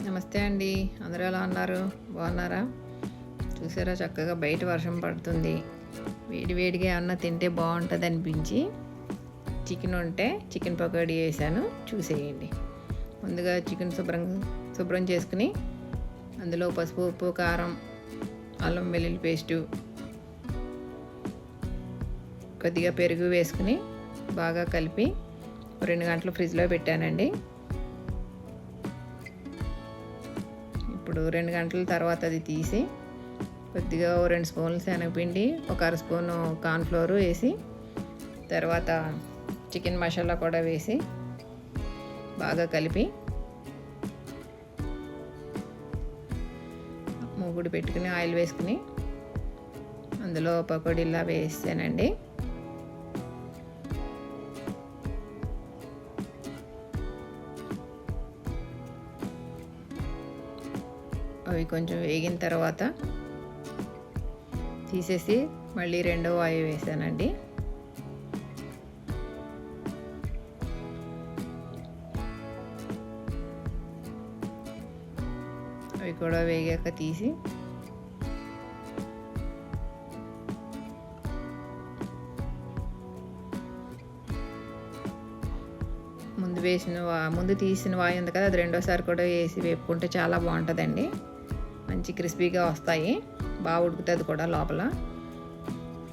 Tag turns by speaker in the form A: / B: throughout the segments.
A: నమస్తే అండి. అందరూ ఎలా ఉన్నారు? బాగున్నారా? చూసారా చక్కగా బయట వర్షం పడుతుంది. వేడివేడిగా ఏమన్నా తింటే బాగుంటుంది అనిపించి చికెన్ ఉంటే చికెన్ పకోడీ వేసాను, చూసేయండి. ముందుగా చికెన్ శుభ్రం చేసుకుని అందులో పసుపు, ఉప్పు, కారం, అల్లం వెల్లుల్లి పేస్టు, కొద్దిగా పెరుగు వేసుకుని బాగా కలిపి 2 గంటలు ఫ్రిడ్జ్లో పెట్టానండి. ఇప్పుడు 2 గంటల తర్వాత అది తీసి కొద్దిగా 2 స్పూన్లు శనగపిండి, ఒక అర స్పూను కార్న్ఫ్లోర్ వేసి, తర్వాత చికెన్ మసాలా కూడా వేసి బాగా కలిపి మూగుడు పెట్టుకుని ఆయిల్ వేసుకుని అందులో పకోడీలా వేసానండి. అవి కొంచెం వేగిన తర్వాత తీసేసి మళ్ళీ రెండో వాయి వేసానండి. అవి కూడా వేగాక తీసి ముందు తీసిన వాయి ఉంది కదా, అది రెండోసారి కూడా వేసి వేపుకుంటే చాలా బాగుంటుందండి. మంచి క్రిస్పీగా వస్తాయి, బాగా ఉడుకుతుంది కూడా లోపల.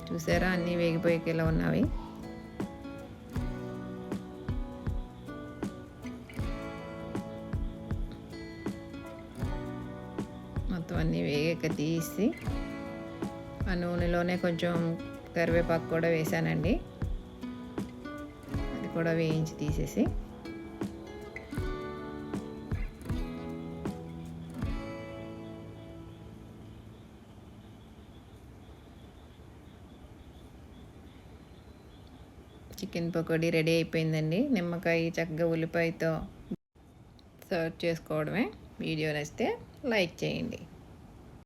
A: చూసారా అన్నీ వేగిపోయేలా ఉన్నవి. మొత్తం అన్నీ వేగాక తీసి ఆ నూనెలోనే కొంచెం కరివేపాకు కూడా వేసానండి. అది కూడా వేయించి తీసేసి చికెన్ పకోడీ రెడీ అయిపోయిందండి. నిమ్మకాయ, చక్కగా ఉల్లిపాయతో సర్వ్ చేసుకోవడమే. వీడియో నచ్చితే లైక్ చేయండి.